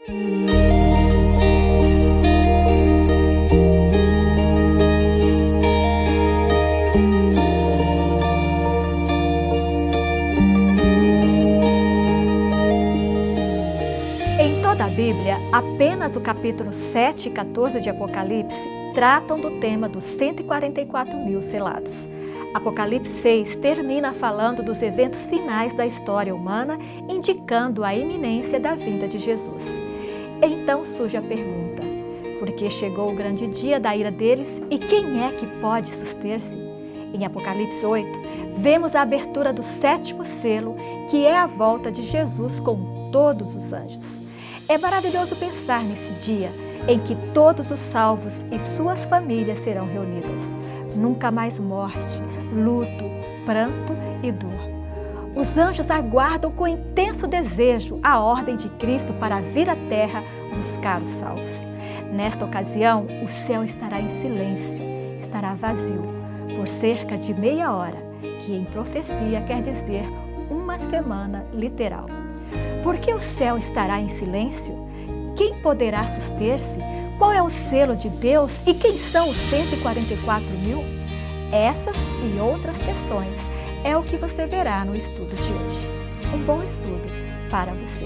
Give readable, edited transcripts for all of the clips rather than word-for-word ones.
Em toda a Bíblia, apenas o capítulo 7 e 14 de Apocalipse tratam do tema dos 144.000 selados. Apocalipse 6 termina falando dos eventos finais da história humana, indicando a iminência da vinda de Jesus. Então surge a pergunta: por que chegou o grande dia da ira deles e quem é que pode suster-se? Em Apocalipse 8, vemos a abertura do 7º selo, que é a volta de Jesus com todos os anjos. É maravilhoso pensar nesse dia em que todos os salvos e suas famílias serão reunidas. Nunca mais morte, luto, pranto e dor. Os anjos aguardam com intenso desejo a ordem de Cristo para vir à terra buscar os salvos. Nesta ocasião, o céu estará em silêncio, estará vazio, por cerca de meia hora, que em profecia quer dizer uma semana literal. Por que o céu estará em silêncio? Quem poderá suster-se? Qual é o selo de Deus e quem são os 144.000? Essas e outras questões é o que você verá no estudo de hoje. Um bom estudo para você.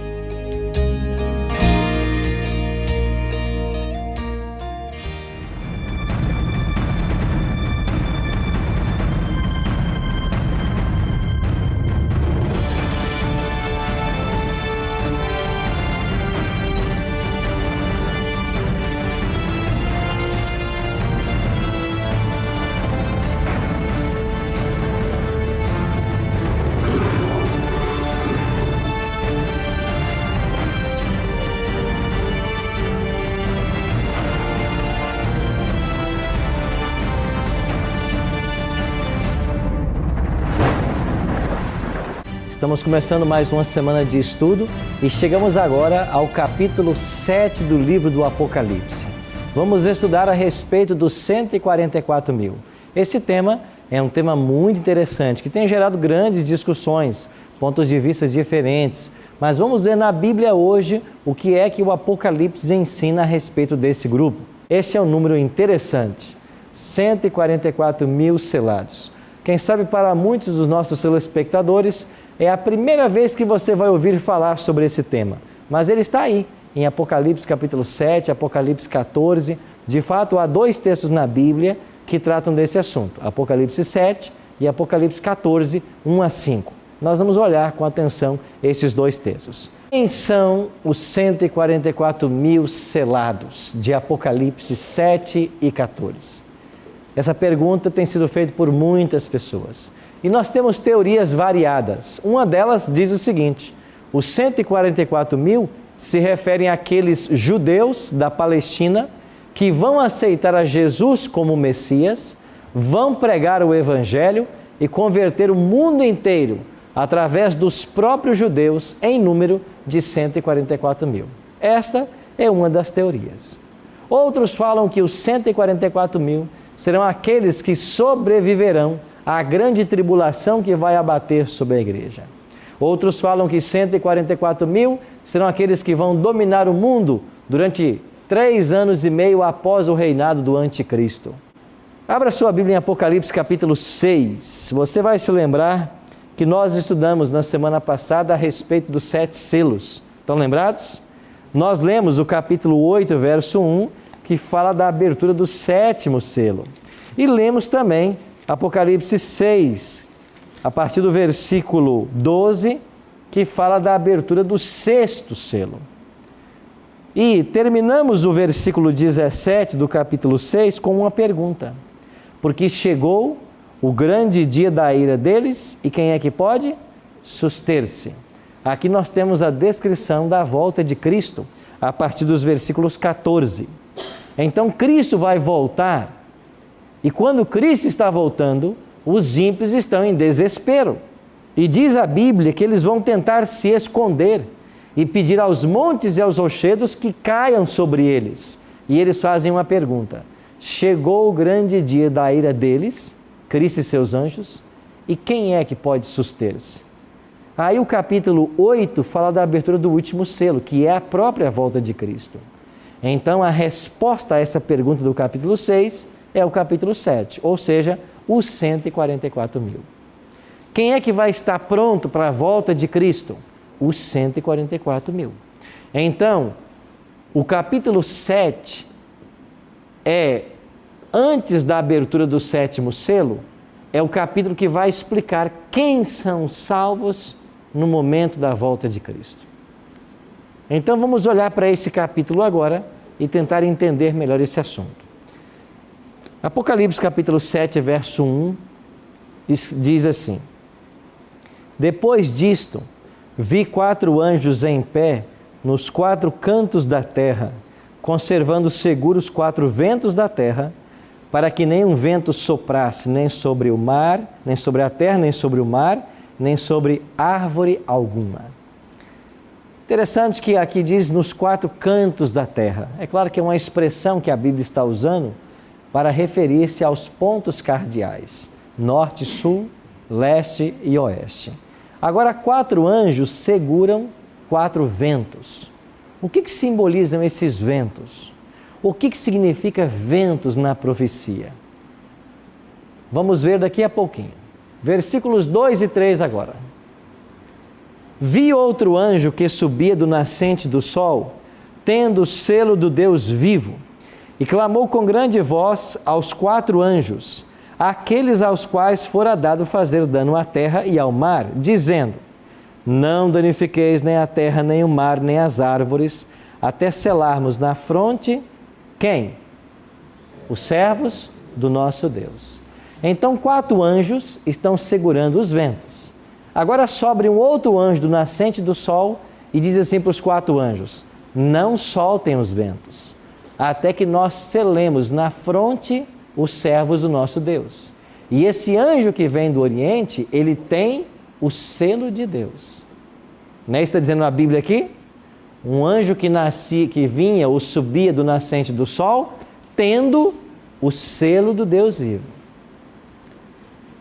Estamos começando mais uma semana de estudo e chegamos agora ao capítulo 7 do livro do Apocalipse. Vamos estudar a respeito dos 144.000. Esse tema é um tema muito interessante, que tem gerado grandes discussões, pontos de vista diferentes, mas vamos ver na Bíblia hoje o que é que o Apocalipse ensina a respeito desse grupo. Este é um número interessante, 144.000 selados. Quem sabe para muitos dos nossos telespectadores é a primeira vez que você vai ouvir falar sobre esse tema, mas ele está aí, em Apocalipse capítulo 7, Apocalipse 14. De fato, há 2 textos na Bíblia que tratam desse assunto, Apocalipse 7 e Apocalipse 14, 1 a 5. Nós vamos olhar com atenção esses 2 textos. Quem são os 144.000 selados de Apocalipse 7 e 14? Essa pergunta tem sido feita por muitas pessoas. E nós temos teorias variadas. Uma delas diz o seguinte: os 144.000 se referem àqueles judeus da Palestina que vão aceitar a Jesus como Messias, vão pregar o Evangelho e converter o mundo inteiro através dos próprios judeus em número de 144.000. Esta é uma das teorias. Outros falam que os 144.000 serão aqueles que sobreviverão à grande tribulação que vai abater sobre a igreja. Outros falam que 144.000 serão aqueles que vão dominar o mundo durante 3 anos e meio após o reinado do Anticristo. Abra sua Bíblia em Apocalipse capítulo 6. Você vai se lembrar que nós estudamos na semana passada a respeito dos 7 selos. Estão lembrados? Nós lemos o capítulo 8, verso 1, que fala da abertura do 7º selo. E lemos também Apocalipse 6, a partir do versículo 12, que fala da abertura do 6º selo. E terminamos o versículo 17 do capítulo 6 com uma pergunta: porque chegou o grande dia da ira deles, e quem é que pode suster-se? Aqui nós temos a descrição da volta de Cristo, a partir dos versículos 14. Então Cristo vai voltar, e quando Cristo está voltando, os ímpios estão em desespero. E diz a Bíblia que eles vão tentar se esconder e pedir aos montes e aos rochedos que caiam sobre eles. E eles fazem uma pergunta: chegou o grande dia da ira deles, Cristo e seus anjos, e quem é que pode suster-se? Aí o capítulo 8 fala da abertura do último selo, que é a própria volta de Cristo. Então a resposta a essa pergunta do capítulo 6 é o capítulo 7, ou seja, os 144 mil. Quem é que vai estar pronto para a volta de Cristo? Os 144 mil. Então, o capítulo 7 é, antes da abertura do sétimo selo, é o capítulo que vai explicar quem são salvos no momento da volta de Cristo. Então vamos olhar para esse capítulo agora e tentar entender melhor esse assunto. Apocalipse capítulo 7, verso 1, diz assim: Depois disto, vi 4 anjos em pé nos 4 cantos da terra, conservando seguros 4 ventos da terra, para que nenhum vento soprasse nem sobre o mar, nem sobre a terra, nem sobre o mar, nem sobre árvore alguma. Interessante que aqui diz nos 4 cantos da terra. É claro que é uma expressão que a Bíblia está usando para referir-se aos pontos cardeais: norte, sul, leste e oeste. Agora, 4 anjos seguram 4 ventos. O que simbolizam esses ventos? O que significa ventos na profecia? Vamos ver daqui a pouquinho. Versículos 2 e 3 agora. Vi outro anjo que subia do nascente do sol, tendo o selo do Deus vivo, e clamou com grande voz aos 4 anjos, aqueles aos quais fora dado fazer dano à terra e ao mar, dizendo: Não danifiqueis nem a terra, nem o mar, nem as árvores, até selarmos na fronte quem? Os servos do nosso Deus. Então 4 anjos estão segurando os ventos. Agora sobe um outro anjo do nascente do sol e diz assim para os 4 anjos: Não soltem os ventos, até que nós selemos na fronte os servos do nosso Deus. E esse anjo que vem do Oriente, ele tem o selo de Deus. Não é isso que está dizendo a Bíblia aqui? Um anjo que vinha ou subia do nascente do sol, tendo o selo do Deus vivo.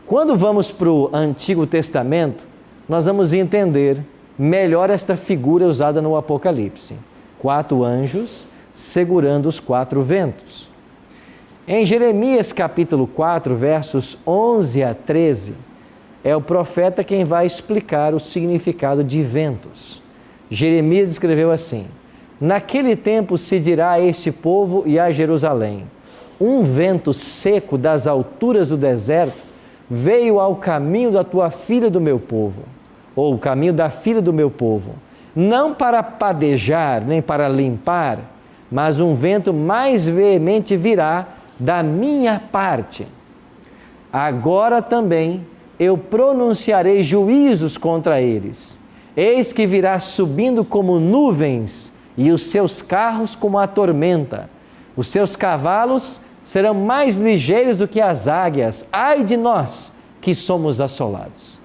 Quando vamos para o Antigo Testamento, nós vamos entender melhor esta figura usada no Apocalipse. 4 anjos segurando os 4 ventos. Em Jeremias capítulo 4, versos 11 a 13, é o profeta quem vai explicar o significado de ventos. Jeremias escreveu assim: Naquele tempo se dirá a este povo e a Jerusalém: Um vento seco das alturas do deserto veio ao caminho da tua filha do meu povo, ou o caminho da filha do meu povo, não para padejar nem para limpar, mas um vento mais veemente virá da minha parte. Agora também eu pronunciarei juízos contra eles. Eis que virá subindo como nuvens, e os seus carros como a tormenta. Os seus cavalos serão mais ligeiros do que as águias. Ai de nós, que somos assolados.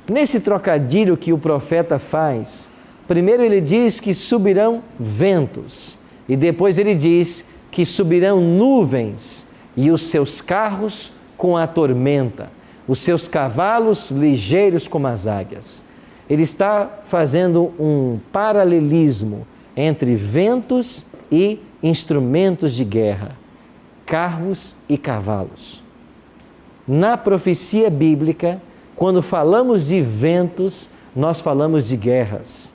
Nesse trocadilho que o profeta faz, primeiro ele diz que subirão ventos, e depois ele diz que subirão nuvens, e os seus carros com a tormenta, os seus cavalos ligeiros como as águias. Ele está fazendo um paralelismo entre ventos e instrumentos de guerra, carros e cavalos. Na profecia bíblica, quando falamos de ventos, nós falamos de guerras.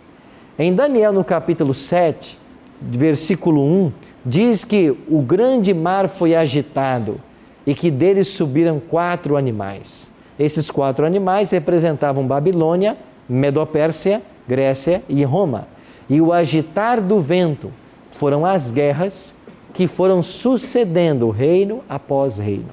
Em Daniel, no capítulo 7, versículo 1, diz que o grande mar foi agitado e que dele subiram 4 animais. Esses 4 animais representavam Babilônia, Medopérsia, Grécia e Roma. E o agitar do vento foram as guerras que foram sucedendo reino após reino.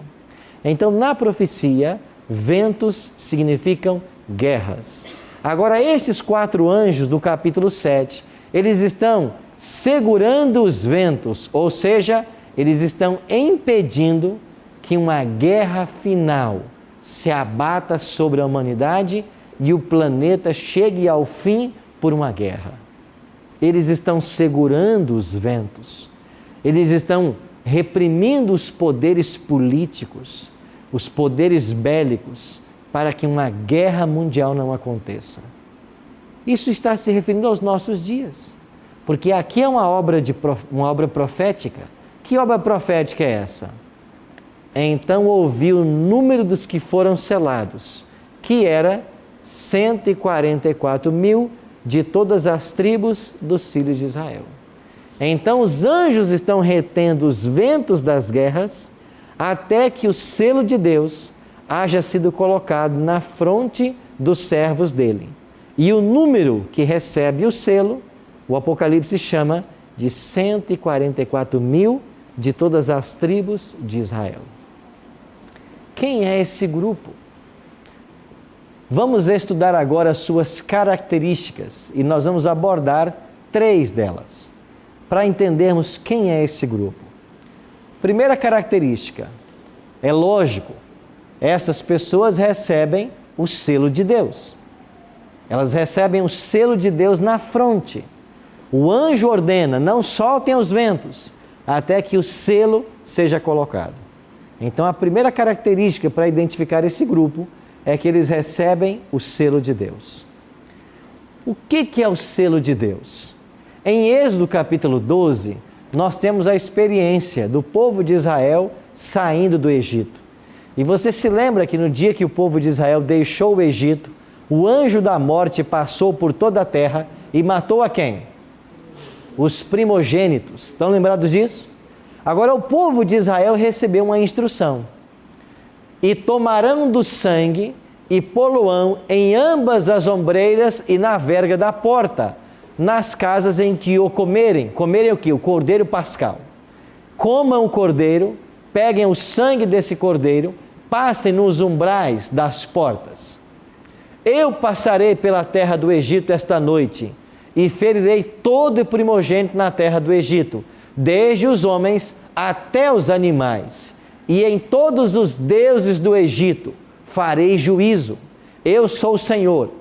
Então, na profecia, ventos significam guerras. Agora, esses 4 anjos do capítulo 7, eles estão segurando os ventos, ou seja, eles estão impedindo que uma guerra final se abata sobre a humanidade e o planeta chegue ao fim por uma guerra. Eles estão segurando os ventos, eles estão reprimindo os poderes políticos, os poderes bélicos, para que uma guerra mundial não aconteça. Isso está se referindo aos nossos dias, porque aqui é uma obra profética. Que obra profética é essa? Então ouvi o número dos que foram selados, que era 144.000 de todas as tribos dos filhos de Israel. Então os anjos estão retendo os ventos das guerras até que o selo de Deus haja sido colocado na fronte dos servos dele. E o número que recebe o selo, o Apocalipse chama de 144.000 de todas as tribos de Israel. Quem é esse grupo? Vamos estudar agora as suas características e nós vamos abordar 3 delas, para entendermos quem é esse grupo. Primeira característica, é lógico, essas pessoas recebem o selo de Deus. Elas recebem o selo de Deus na fronte. O anjo ordena, não soltem os ventos, até que o selo seja colocado. Então, a primeira característica para identificar esse grupo é que eles recebem o selo de Deus. O que é o selo de Deus? Em Êxodo capítulo 12, nós temos a experiência do povo de Israel saindo do Egito. E você se lembra que no dia que o povo de Israel deixou o Egito, o anjo da morte passou por toda a terra e matou a quem? Os primogênitos. Estão lembrados disso? Agora o povo de Israel recebeu uma instrução. E tomarão do sangue e pô-lo-ão em ambas as ombreiras e na verga da porta, nas casas em que o comerem. Comerem o quê? O cordeiro pascal. Comam o cordeiro, peguem o sangue desse cordeiro, passem nos umbrais das portas. Eu passarei pela terra do Egito esta noite e ferirei todo o primogênito na terra do Egito, desde os homens até os animais. E em todos os deuses do Egito farei juízo. Eu sou o Senhor.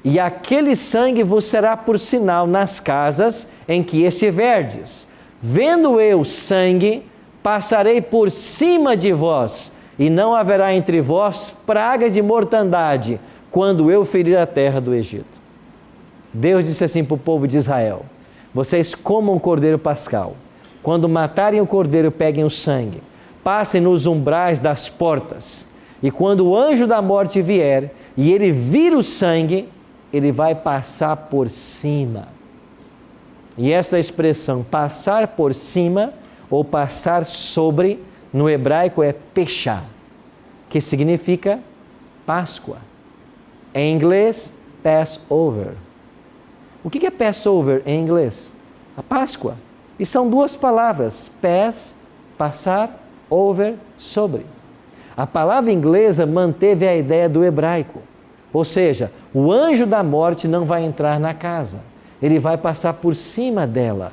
E aquele sangue vos será por sinal nas casas em que estiverdes. Vendo eu sangue, passarei por cima de vós, e não haverá entre vós praga de mortandade, quando eu ferir a terra do Egito. Deus disse assim para o povo de Israel: vocês comam o cordeiro pascal. Quando matarem o cordeiro, peguem o sangue, passem nos umbrais das portas, e quando o anjo da morte vier, e ele vir o sangue, ele vai passar por cima. E essa expressão, passar por cima, ou passar sobre, no hebraico é pechá, que significa Páscoa. Em inglês, Passover. O que é Passover em inglês? A Páscoa. E são 2 palavras, pass, passar, over, sobre. A palavra inglesa manteve a ideia do hebraico. Ou seja, o anjo da morte não vai entrar na casa. Ele vai passar por cima dela.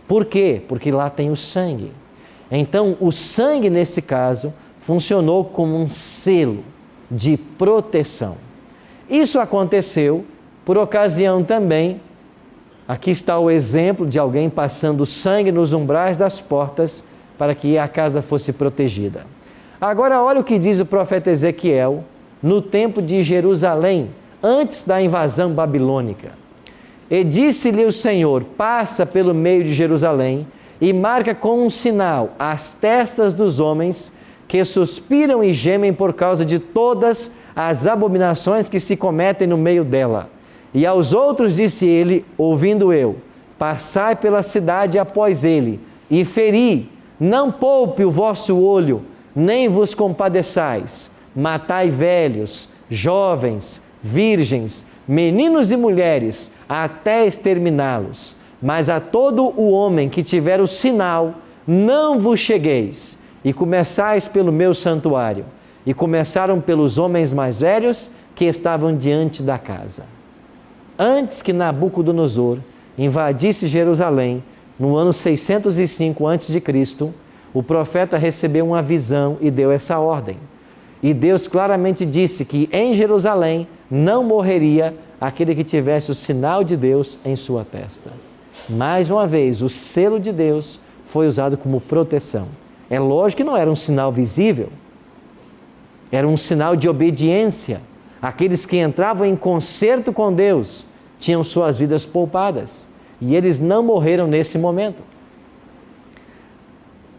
Por quê? Porque lá tem o sangue. Então, o sangue, nesse caso, funcionou como um selo de proteção. Isso aconteceu por ocasião também, aqui está o exemplo de alguém passando sangue nos umbrais das portas para que a casa fosse protegida. Agora, olha o que diz o profeta Ezequiel no tempo de Jerusalém, antes da invasão babilônica. E disse-lhe o Senhor: passa pelo meio de Jerusalém e marca com um sinal as testas dos homens que suspiram e gemem por causa de todas as abominações que se cometem no meio dela. E aos outros disse ele, ouvindo eu: passai pela cidade após ele, e feri, não poupe o vosso olho, nem vos compadeçais, matai velhos, jovens, virgens, meninos e mulheres, até exterminá-los. Mas a todo o homem que tiver o sinal, não vos chegueis, e começais pelo meu santuário. E começaram pelos homens mais velhos que estavam diante da casa. Antes que Nabucodonosor invadisse Jerusalém, no ano 605 a.C., o profeta recebeu uma visão e deu essa ordem. E Deus claramente disse que em Jerusalém não morreria aquele que tivesse o sinal de Deus em sua testa. Mais uma vez, o selo de Deus foi usado como proteção. É lógico que não era um sinal visível. Era um sinal de obediência. Aqueles que entravam em concerto com Deus tinham suas vidas poupadas. E eles não morreram nesse momento.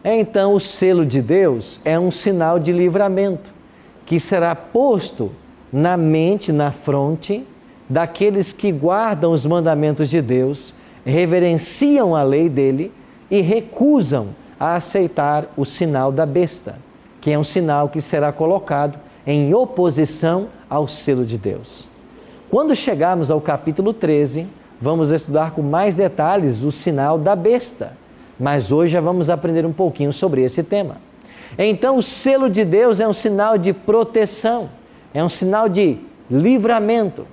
Então, o selo de Deus é um sinal de livramento, que será posto na mente, na fronte, daqueles que guardam os mandamentos de Deus, reverenciam a lei dele e recusam a aceitar o sinal da besta, que é um sinal que será colocado em oposição ao selo de Deus. Quando chegarmos ao capítulo 13, vamos estudar com mais detalhes o sinal da besta, mas hoje já vamos aprender um pouquinho sobre esse tema. Então, o selo de Deus é um sinal de proteção, é um sinal de livramento.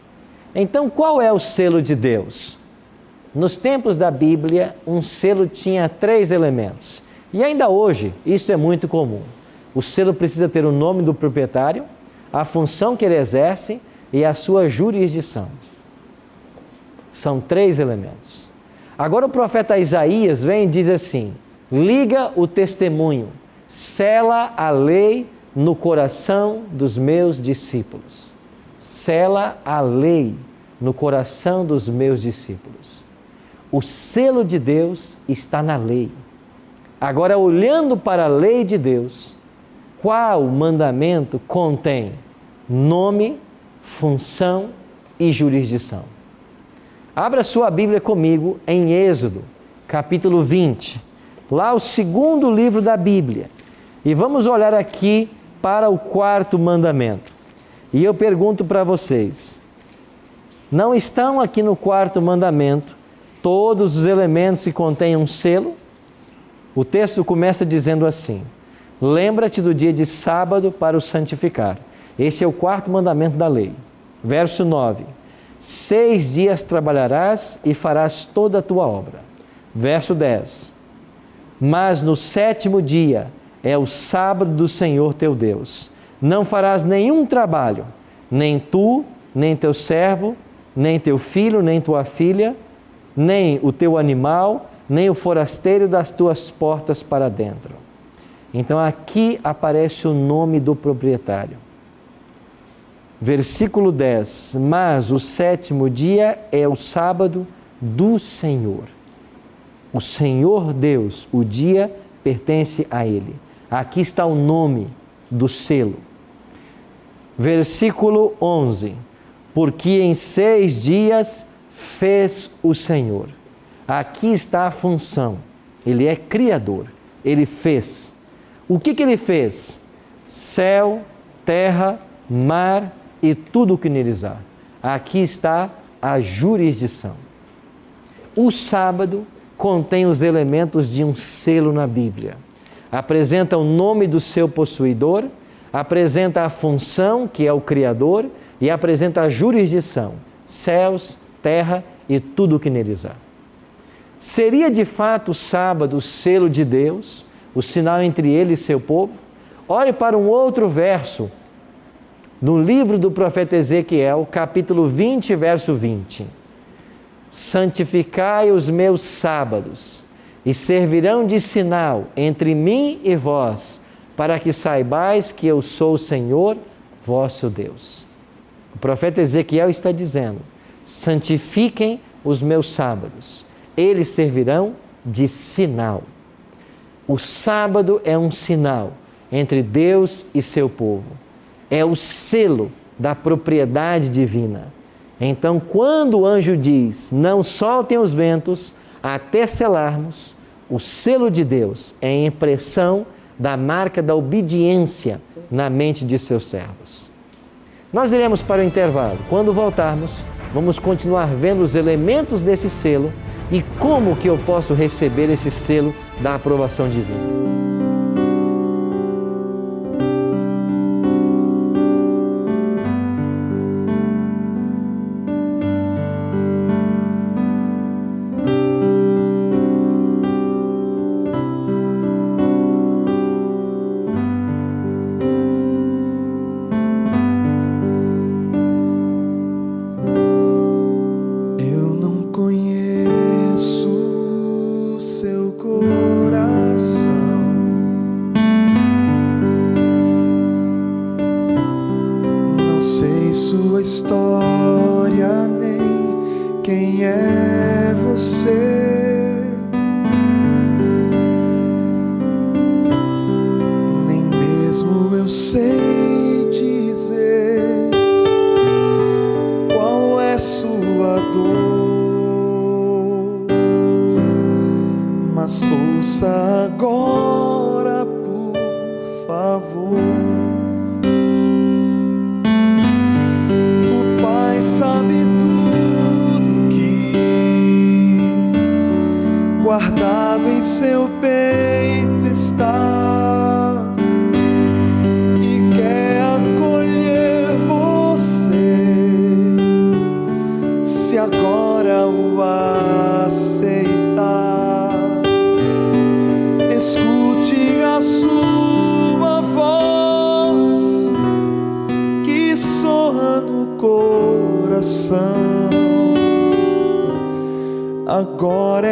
Então, qual é o selo de Deus? Nos tempos da Bíblia, um selo tinha 3 elementos. E ainda hoje, isso é muito comum. O selo precisa ter o nome do proprietário, a função que ele exerce e a sua jurisdição. São 3 elementos. Agora o profeta Isaías vem e diz assim: liga o testemunho, sela a lei no coração dos meus discípulos. Sela a lei no coração dos meus discípulos. O selo de Deus está na lei. Agora, olhando para a lei de Deus, qual mandamento contém nome, função e jurisdição? Abra sua Bíblia comigo em Êxodo, capítulo 20, lá o segundo livro da Bíblia. E vamos olhar aqui para o 4º mandamento. E eu pergunto para vocês, não estão aqui no 4º mandamento todos os elementos que contêm um selo? O texto começa dizendo assim: lembra-te do dia de sábado para o santificar. Esse é o 4º mandamento da lei. Verso 9: 6 dias trabalharás e farás toda a tua obra. Verso 10: mas no 7º dia é o sábado do Senhor teu Deus. Não farás nenhum trabalho, nem tu, nem teu servo, nem teu filho, nem tua filha, nem o teu animal, nem o forasteiro das tuas portas para dentro. Então aqui aparece o nome do proprietário. Versículo 10: mas o 7º dia é o sábado do Senhor. O Senhor Deus, o dia pertence a Ele. Aqui está o nome do selo. Versículo 11: porque em 6 dias fez o Senhor. Aqui está a função. Ele é criador. Ele fez. O que Ele fez? Céu, terra, mar e tudo o que neles há. Aqui está a jurisdição. O sábado contém os elementos de um selo na Bíblia. Apresenta o nome do seu possuidor, apresenta a função, que é o Criador, e apresenta a jurisdição, céus, terra e tudo o que neles há. Seria de fato o sábado o selo de Deus, o sinal entre Ele e seu povo? Olhe para um outro verso, no livro do profeta Ezequiel, capítulo 20, verso 20. Santificai os meus sábados, e servirão de sinal entre mim e vós, para que saibais que eu sou o Senhor, vosso Deus. O profeta Ezequiel está dizendo: santifiquem os meus sábados, eles servirão de sinal. O sábado é um sinal entre Deus e seu povo. É o selo da propriedade divina. Então, quando o anjo diz: não soltem os ventos até selarmos, o selo de Deus é a impressão da marca da obediência na mente de seus servos. Nós iremos para o intervalo. Quando voltarmos, vamos continuar vendo os elementos desse selo e como que eu posso receber esse selo da aprovação divina. Conheço seu coração. Mas ouça agora, por favor. O Pai sabe tudo que guardado em seu peito está, e quer acolher você, se agora o aceitar. Escute a sua voz que soa no coração. Agora